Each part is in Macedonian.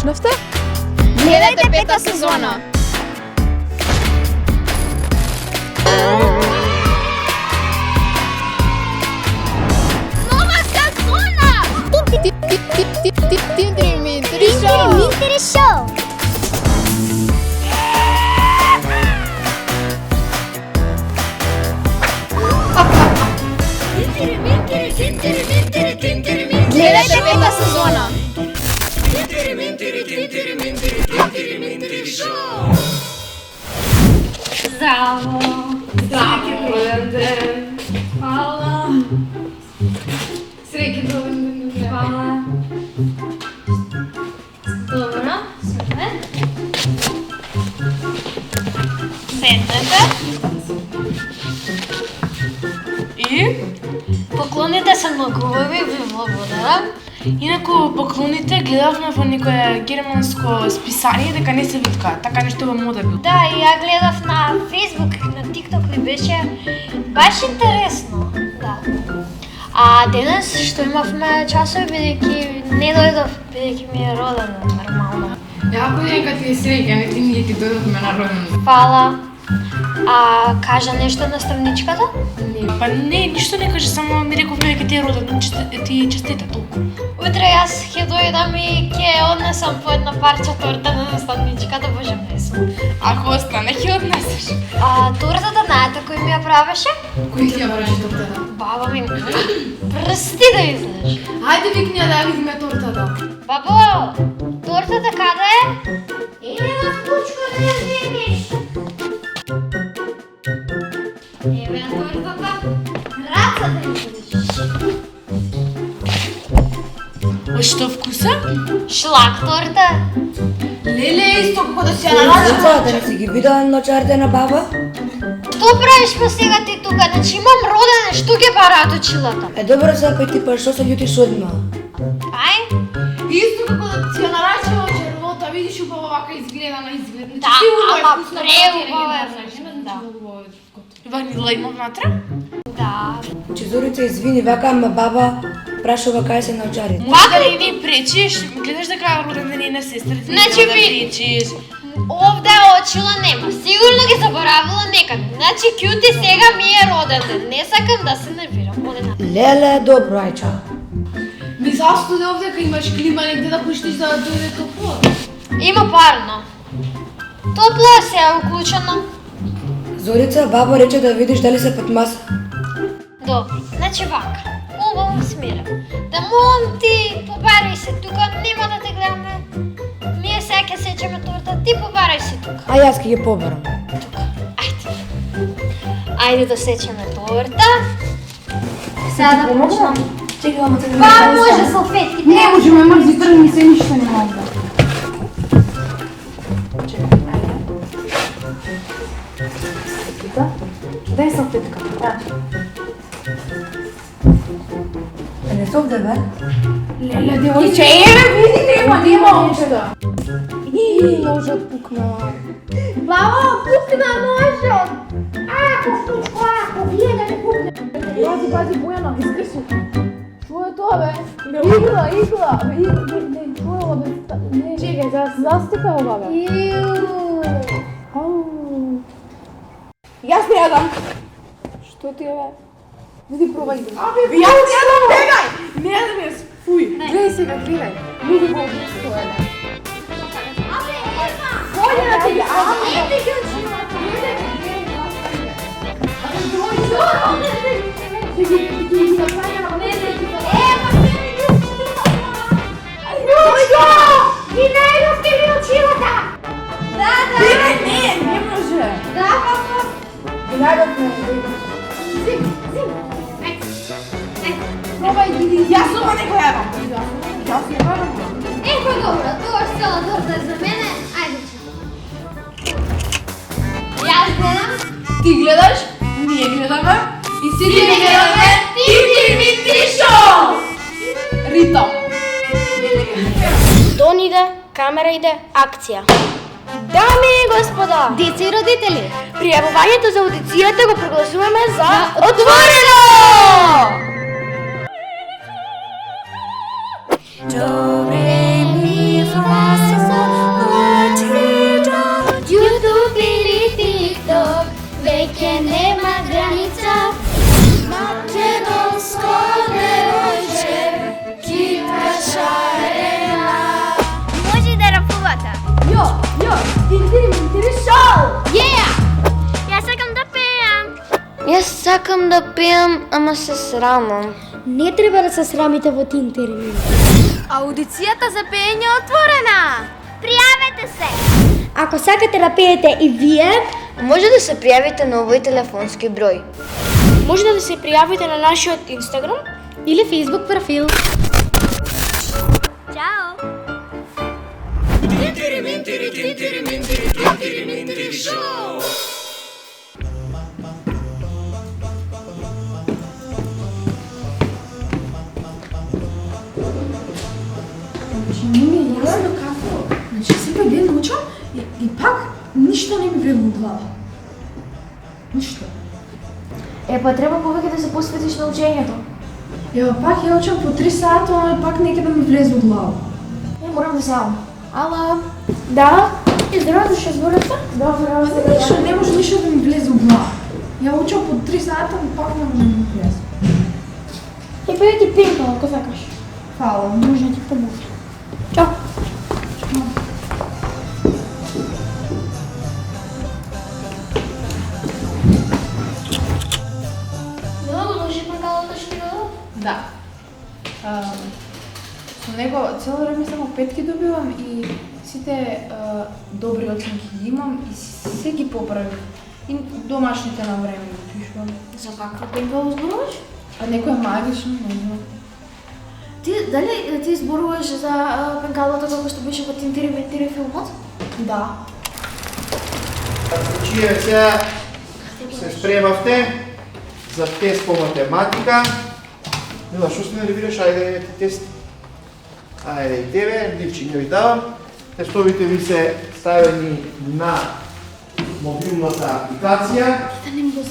почнавте? Гледайте пета сезона! Нова сезона! Тинтери-минтери шоу! Тинтери-минтери шоу! Гледайте пета сезона! Здраво! Добър ден! Хвала! Среќен добър ден! Хвала! Добро, супер! Седнете! И поклоните се многу убави, ви благодарам. Инаку поклоните гледавме во некое германско списание дека не се виткаат, така нешто во мода бил. Да, и ја гледав на Facebook и на TikTok и беше баш интересно. Да. А денес што имавме часови бидејќи не дојдов, бидејќи ми е роден нормално. Ако дека ти е среќен и ти ние ти дојдовме на роден. Фала. А кажа нешто наставничката? Па не, ништо не каже, само ми рековме дека ти е роден, ти честита толку. Утре јас ќе дојдам и ќе однесам по една парче торта на наставничката, боже месо. Ако остане, ќе однесеш. А тортата знаете кој ми ја правеше? Кој ти ја правеше тортата? Баба ми прсти да излез. Ајде викни ја да ја видиме тортата. Бабо, тортата каде е? Иде на кучко да ја видиш. Еве тортата. Раца да ја видиш. Од што вкуса? Шлак торта. Леле, исто како да се ја нараѓа. Да не си ги видела ночарите на баба? Што правиш па сега ти тука? Значи имам родене, што ќе бараат очилата? Е, добро се па ти па што се љутиш одма? Ај? Исто како да се ја нараѓа во червота, видиш убаво вака изгледа на изглед. Да, ама преубава е. Да. Ванила има внатре? Да. Чезорица, извини, вака, ама баба прашува кај се ночарите. Може да не ти пречиш, гледаш дека роден ден е на сестрата. Значи да ви- пречиш. Овде очила нема. Сигурно ги заборавила некаде. Значи кјути сега ми е роден ден. Не сакам да се нервирам. Одена. Леле, добро, ај чао. Ми застуде овде кај имаш клима негде да пуштиш да дојде топло. Има парно. Топло е се уклучено. Зорица, баба рече да видиш дали се под маса. Добро. Значи вака. Убаво смирам. Да молам ти, побарај се тука, нема да те гледаме. Ние сега ќе сечеме торта, ти побарај се тука. А јас ќе ги побарам. Тука. Ајде. Ајде да сечеме торта. Сега да почнам. Чекай, мамо, те Па може салфетките. Не може, ме мрзи, тргни се, ништо не мога да. Дај салфетка. Да. Не се овде, бе? Леле, девојче, види, нема ништо. И ножот пукна. Баба, пукна ножот. Ако пукна, ако вие да не пукне. Пази, Бојана, изкрси. Што е тоа, бе? Игла. Не, што е ова, бе? Чекај, застика ова, бе. Јас не јадам. Што ти е, бе? Види, пробај. Јас не јадам, бегај! Не јадам јас, фуј. Гледај сега, гледај. Види го што е, бе. Бојана да ти ја, ете ќе очима. Ти најдовте ми очилата! Да, да! Не може! Да, баба! Најдовме. Пробај, види. Јас сама не го јадам. Јас не јадам. Еко добро, тоа што цела торта е за мене, ајде че. Јас гледам. Ти гледаш, ние гледаме и сите гледаме Тинтери-минтери шоу! Ритам. Тон иде, камера иде, акција. Дами и господа, Деца и родители, пријавувањето за аудицијата го прогласуваме за отворено! Do, re, mi, fa, sol, сакам да пеам, ама се срамам. Не треба да се срамите во тин термин. Аудицијата за пеење е отворена. Пријавете се! Ако сакате да пеете и вие, Може да се пријавите на овој телефонски број. Може да се пријавите на нашиот Инстаграм или Facebook профил. Чао! Не ми е јасно како. Значи, секој ден учам и пак ништо не ми влезло у глава. Ништо. Па треба повеќе да се посветиш на учењето. Ева, пак ја учам по 3 сата, ама пак нека да ми влезе у глава. Морам да се јавам. Ала, да? И здраво, што зборите? Добро, Ништо, не може ништо да ми влезе у глава. Ја учам по 3 сата, ама пак не може да ми влезе. Па ја ти пинкала, ако сакаш. Фала. Може да ти помогне. Чао. Много души пенкалото што ти дадов? Да. Со него цело време само петки добивам и сите добри оценки ги имам и се ги поправив. И домашните на време ги пишувам. За каква пенкало зборуваш? А некој е магично, не знам. Дали ти зборуваш за пенкалото како што беше во Тинтири филмот? Да. Значи, сега се спремавте за тест по математика. Мила, што сте нервираш? Ајде ти тест. Ајде и тебе, липчи не ви давам. Тестовите ви се ставени на мобилната апликација,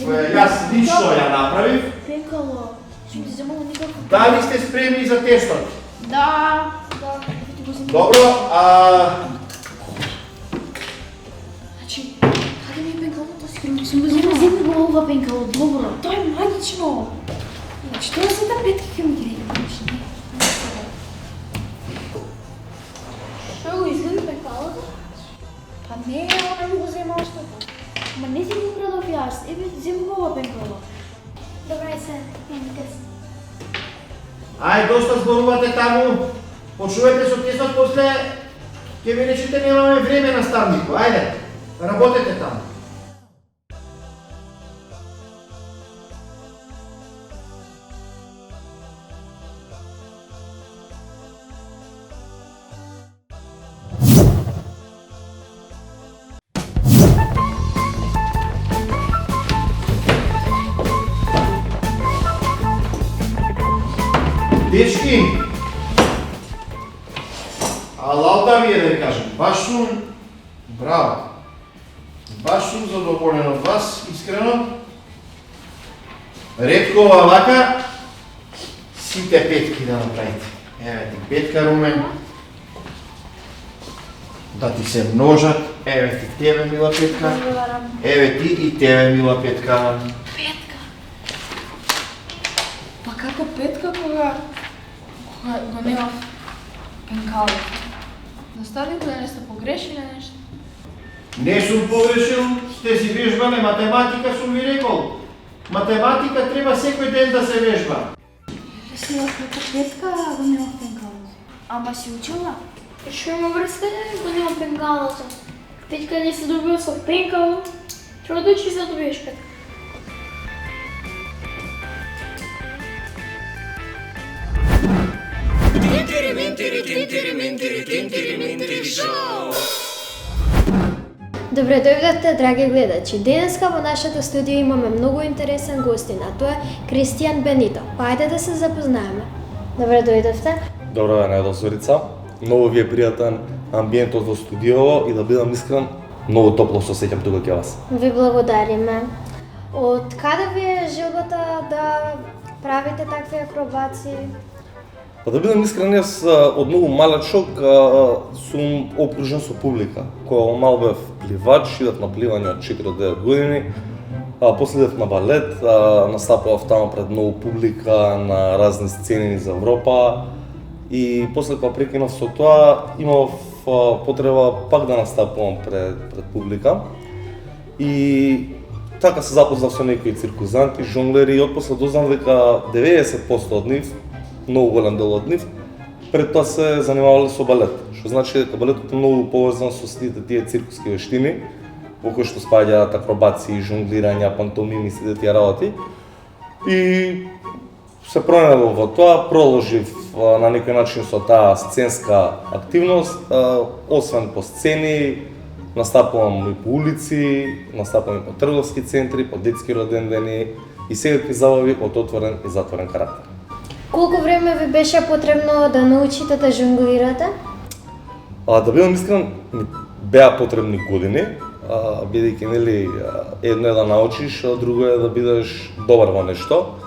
која јас лично ја направив. Пинкало, што ти земало никако. Дали сте спремни за тестот? Да. Добро, Значи, каде ми е пенкалото? Сигурно сум го земала. Земи го ова пинкало, добро. Тоа е магично. Значи, тоа се да петки ќе ми ги дадеш. Што го изгледа пинкалото? Па не, она ми го земала што па. Ма не си го украдов јас, земи го ова пинкало. Добре се, имам тест. Ај, доста зборувате таму. Почувајте со тестот, после ќе ви речете немаме време наставнико. Ајде, работете таму. Дечки, алал вие да ви кажем, баш сум, браво, баш сум задоволен од вас, искрено. Ретко вака, сите петки да направите. Еве ти петка, Румен, да ти се множат, еве ти тебе, мила петка, еве ти и тебе, мила петка. Па како петка кога го немав пенкало? Наставнико да не сте погрешили нешто? Не сум погрешил, сте си вежбале математика, сум ви рекол. Математика треба секој ден да се вежба. Си како петка го немав пинкало. Ама си учила? Што има врска да го немам пинкалото? Петка не се добил со пинкало. Треба да учиш да добиеш петка. Добре дојдовте, драги гледачи. Денеска во нашата студија имаме многу интересен гостин, а тоа е Кристијан Бенито. Па ајде да се запознаеме. Добре дојдовте. Добро ден, Едо Зорица. Многу ви е пријатен амбиентот во студиово и да бидам искрен, многу топло се осеќам тука кај вас. Ви благодариме. Од каде ви е желбата да правите такви акробации? Па да бидам искрен, јас од многу малечок сум окружен со публика. Кога мал бев пливач, идев на пливање од 4-9 години, после идев на балет, настапував таму пред многу публика на разни сцени из Европа и после кога прекинав со тоа, имав потреба пак да настапувам пред публика. И така се запознав со некои циркузанти, жонглери и отпосле дознав дека 90% од нив, многу голем дел од нив, пред тоа се занимавале со балет, што значи дека балетот е многу поврзан со сите тие циркуски вештини, во кои што спаѓаат акробации, жонглирања, пантомими, сите тие работи. И се пронајдов во тоа, продолжив на некој начин со таа сценска активност, освен по сцени, настапувам и по улици, настапувам и по трговски центри, по детски родендени и секакви забави од отворен и затворен карактер. Колку време ви беше потребно да научите да жонглирате? Да бидам искрен, беа потребни години, бидејќи нели едно е да научиш, а друго е да бидеш добар во нешто.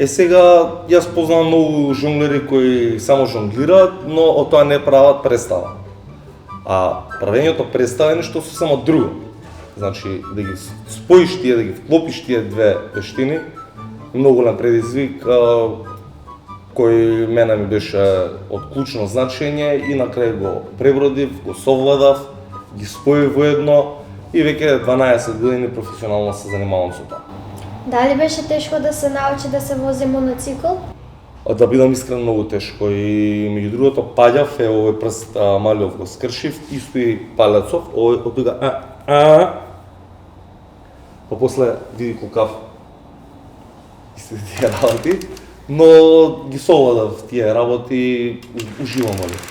Сега јас познавам многу жонглери кои само жонглираат, но од тоа не прават представа. А правењето представа е нешто сосема друго. Значи да ги споиш тие, да ги вклопиш тие две вештини, многу голем предизвик кој мене ми беше од клучно значење и на крај го пребродив, го совладав, ги споив во едно и веќе 12 години професионално се занимавам со тоа. Дали беше тешко да се научи да се вози моноцикл? Да бидам искрен, многу тешко и меѓу другото паѓав, овој прст малиов го скршив, исто и палецов, овој од тука па после види колкав исти тие работи, но ги совладав тие работи, уживам во нив.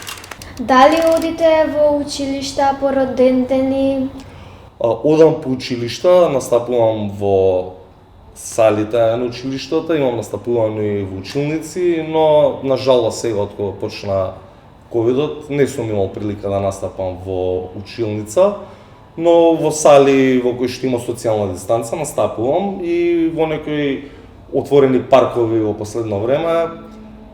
Дали одите во училишта по родендени? Одам по училишта, настапувам во салите на училиштата, имам настапувано и во училници, но на жалост сега од кога почна ковидот не сум имал прилика да настапам во училница, но во сали во кои што има социјална дистанца настапувам и во некои отворени паркови во последно време.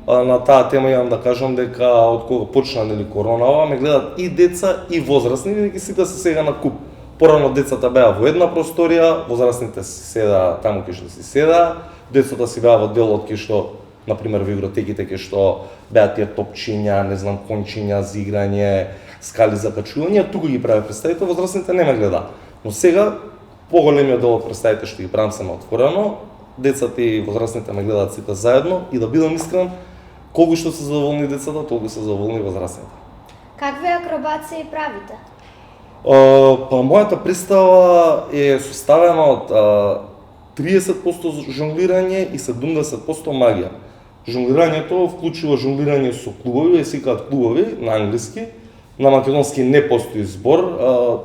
На таа тема имам да кажам дека од кога почна нели коронава ме гледат и деца и возрастни, бидејќи сите се сега на куп. Порано децата беа во една просторија, возрастните си седаа таму кај што си седаа, децата си беа во делот кај што, например, во игротеките кај што беа тие топчиња, не знам, кончиња за играње, скали за качување, туку ги правев представите, возрастните не ме гледа. Но сега поголемиот дел од представите што ги правам се на отворено, децата и возрастните ме гледаат сите заедно и да бидам искрен, колку што се задоволни децата, толку се задоволни возрастните. Какви акробации правите? Па мојата представа е составена од 30% жонглирање и 70% магија. Жонглирањето вклучува жонглирање со клубови, се викаат клубови на англиски. На македонски не постои збор,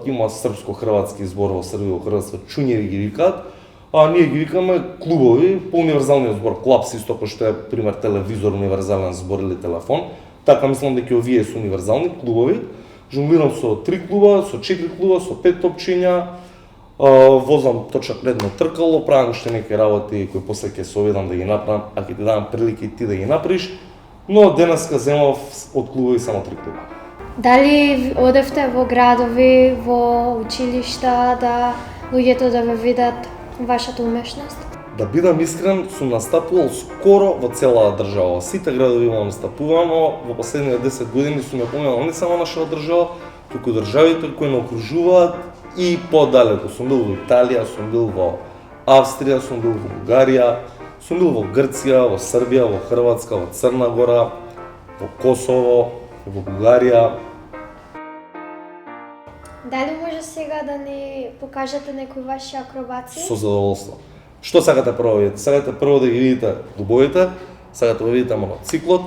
има српско-хрватски збор во Србија, во Хрватска чуњеви ги викаат, а ние ги викаме клубови по универзалниот збор. Клапс исто кој што е пример телевизор, универзален збор или телефон. Така мислам дека овие се универзални клубови. Жонглирам со 3 клуба, со 4 клуба, со 5 топчиња, возам точак ледно тркало, правам уште некои работи кои после ќе се обидам да ги направам, а ќе ти дадам прилика и ти да ги направиш, но денеска земав од клубови само 3 клуба. Дали одевте во градови, во училишта, да луѓето да ве видат вашата умешност? Да бидам искрен, сум настапувал скоро во целата држава. Сите градови имам настапувано, во последните 10 години сум ја поминал не само нашата држава, туку државите кои не окружуваат и подалеку. Сум бил во Италија, сум бил во Австрија, сум бил во Бугарија, сум бил во Грција, во Србија, во Хрватска, во Црна Гора, во Косово, во Бугарија. Дали може сега да ни покажете некои ваши акробации? Со задоволство. Што сакате прво видите? Сакате прво да ги видите дубовите, сакате да видите моноциклот,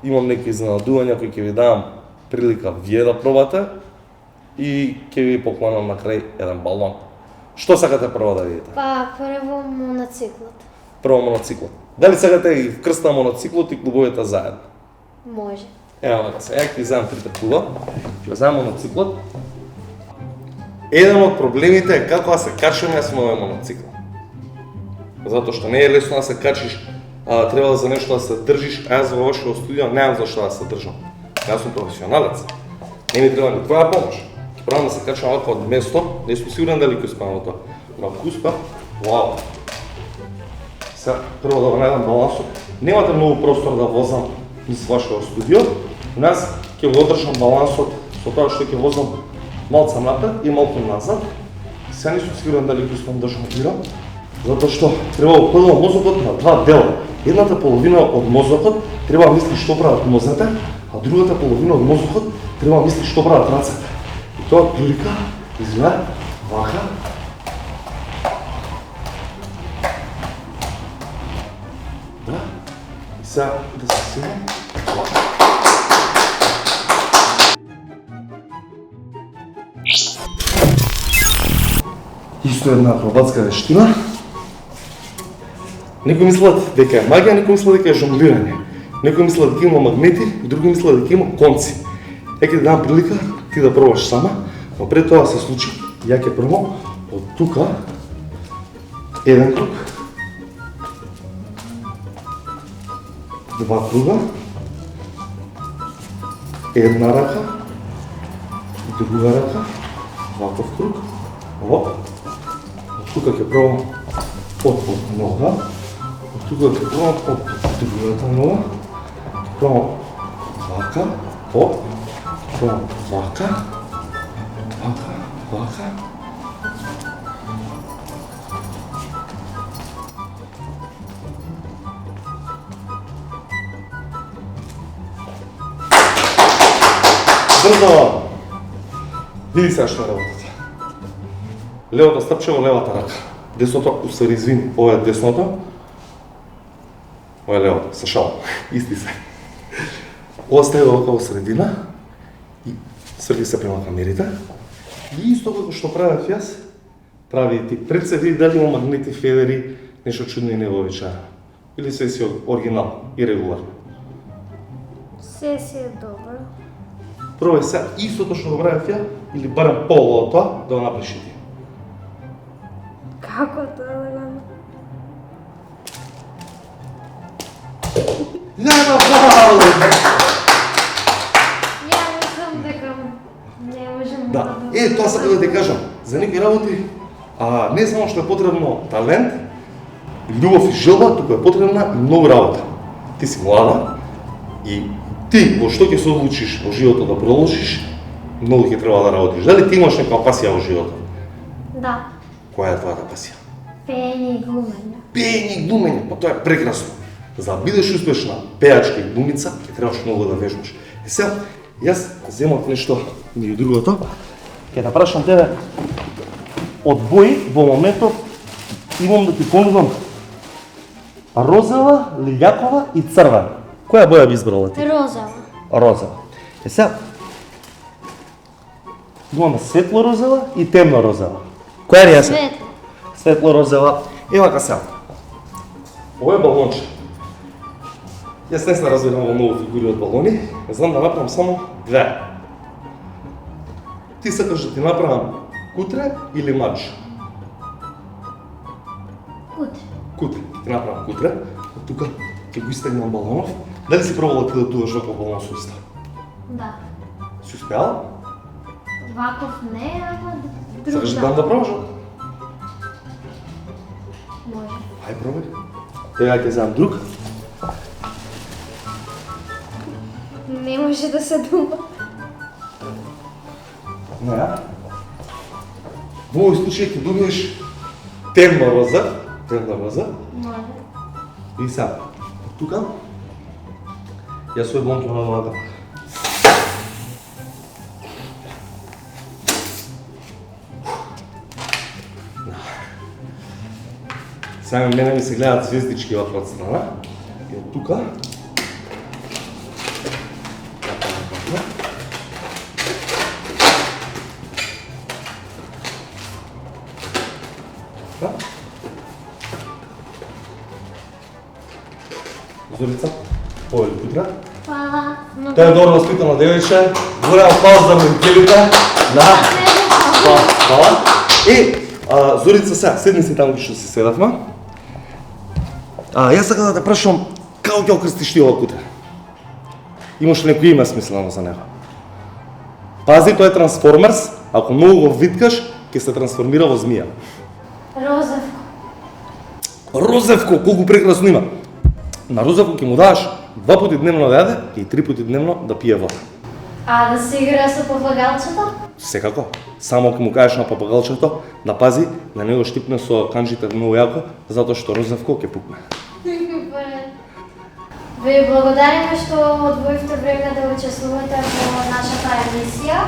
имам некои изненадувања кои ќе ви дадам прилика вие да пробате и ќе ви поклонам на крај еден балон. Што сакате прво да видите? Па, прво моноциклот. Прво моноциклот. Дали сакате да ги вкрстам моноциклот и клубовите заедно? Може. Ево вака се, ќе земам трите клуба, ќе земам моноциклот. Еден од проблемите е како да се качаме со овој моноцикл. Затоа што не е лесно да се качиш, треба за нешто да се држиш, а јас во вашето студио немам за што да се држам. Јас сум професионалец. Не ми треба ни твоја помош. Ќе пробам да се качам овако од место, не сум сигурен дали ќе успеам во тоа. Но ако успеам, вау. Сега прво да го најдам балансот. Немате многу простор да возам низ вашето студио. Нас ќе го одржам балансот со тоа што ќе возам малку напред и малку назад. Сега не сум сигурен дали го сум држам, затоа што треба прво мозокот на два дела. Едната половина од мозокот треба да мисли што прават нозете, а другата половина од мозокот треба да мисли што прават рацете. И тоа отприлика изгледа вака. Да? И сега да се симам. Исто една акробатска вештина. Некои мислат дека е магија, некои мислат дека е жонглирање. Некои мислат дека има магнети, други мислат дека има конци. Ќе ти дам прилика ти да пробаш сама, но пред тоа се случи, ја ќе пробам од тука еден круг, два круга, една рака, друга рака, ваков круг, оп. Од тука ќе пробам од нога, од тука ќе пробам од другата нога, пробам вака, оп, пробам вака, вака, вака. Брзо! Види сега што е работата. Левата стапче во левата рака. Десното, усари, извини, ова е десното. Ова е левото, се шалам. Исти се. Ова стаја околу средина и сврти се према камерите. И исто како што правев јас, прави и ти. Пред се види дали има магнети, федери, нешто чудно и невообичаено. Или се си оригинал и регуларно. Се си е добро. Пробај се истото што го правев ја, или барем полу од тоа, да го направиш и ти. Како тоа да го... Лева фаул! Ја мислам дека не можам Да, тоа сакам да ти кажам. За некои работи, не само што е потребно талент, љубов и желба, туку е потребна и многу работа. Ти си млада и ти во што ќе се одлучиш во животот да продолжиш, многу ќе треба да работиш. Дали ти имаш некоја пасија во животот? Да. Која е твојата пасија? Пеење и глумење. Пеење и глумење, па тоа е прекрасно. За да бидеш успешна пеачка и глумица, ќе требаш многу да вежбаш. Е сега, јас земав нешто меѓу другото. Ќе да прашам тебе од бои во моментот имам да ти понудам розова, лилјакова и црвена. Која боја би избрала ти? Розова. Розова. Е сега, имаме светло розова и темно розова. Која е јас? Светло. Светло розова. Ева ка сега. Ова е балонче. Јас не се разбирам во многу фигури од балони, знам да направам само две. Ти сакаш да ти направам кутре или мадж? Кутре. Кутре. Ти направам кутре. Од тука ќе го истегнам балонов. Дали си пробала ти да дуваш вако балон со уста? Да. Си успеала? Ваков не, ама друг Сакаш да дам да пробаш? Може. Ај пробај. Ева ќе земам друг. Не може да се дума. Не, а? Во овој случај ќе добиеш темна роза. Темна роза. Може. И сега, од тука, јас свој балон ќе направам така. Сега мене ми се гледат звездички вака од страна. И од тука, Зорица, ова е кутра. Хвала. Тоа е добро воспитано девојче. Голем аплауз за родителите. Да. Хвала. И Зорица, сега седни си таму што си седавме. Јас сакам да те прашам како ќе окрстиш ти ова кутре? Имаш ли некој име смислено за него? Пази, тоа е Трансформерс. Ако многу го виткаш, ќе се трансформира во змија. Розевко. Розевко, колку прекрасно има. На Розевко ќе му даш 2 пати дневно да јаде и 3 пати дневно да пие вода. А да се игра со папагалчето? Секако. Само ако му кажеш на папагалчето да пази, на него штипне со канџите многу јако, затоа што розовко ќе пукне. Ви благодариме што одвоивте време да учествувате во нашата емисија.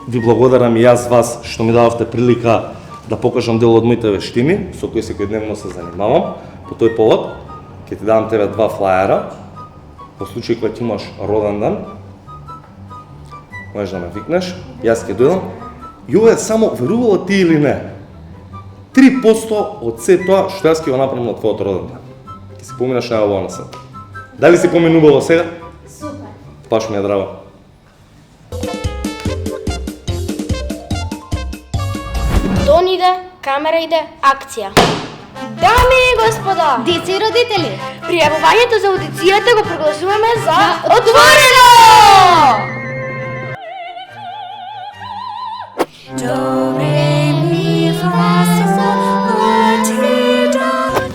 Ви благодарам и јас вас што ми дадовте прилика да покажам дел од моите вештини, со кои секојдневно се занимавам. По тој повод, ќе ти дадам тебе 2 флаера, во случај кога ти имаш роден ден, можеш да ме викнеш, јас ќе дојдам. И ова е само, верувала ти или не, 3% од се тоа што јас ќе го направам на твојот роден ден. Ќе си поминеш најавоа на свет. Дали си поминувала сега? Супер. Баш ми е драго. Тон иде, камера иде, акција. Дами и господа, Деца и родители, пријавувањето за аудицијата го прогласуваме за отворено!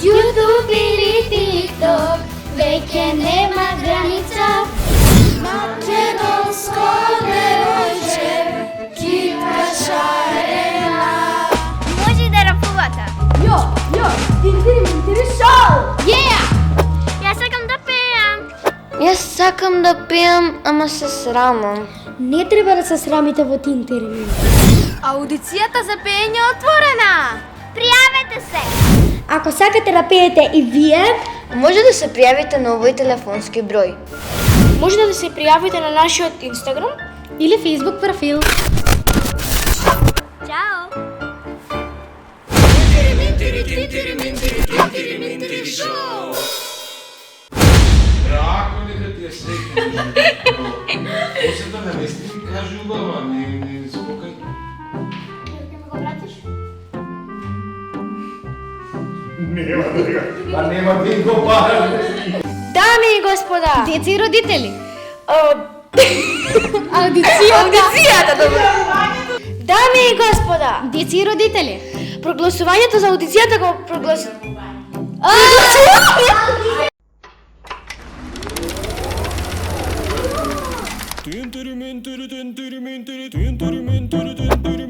YouTube или TikTok, веќе нема граница. Македонско девојче, кипа шарена. може да рапувате. Јас сакам да пеам. Јас сакам да пеам, ама се срамам. Не треба да се срамите во тин термин. Аудицијата за пеење е отворена. Пријавете се. Ако сакате да пеете и вие, Може да се пријавите на овој телефонски број. Може да се пријавите на нашиот Инстаграм или Facebook профил. Чао. Брако нека ти е среќна. После да намести ми кажи убава, не спокај. Нема да го бараш. Дами и господа, Деца и родители, аудицијата, добро. Дами и господа, деца и родители. прогласувањето за аудицијата го проглас... Tintiri mintiri tintiri mintiri tintiri mintiri tintiri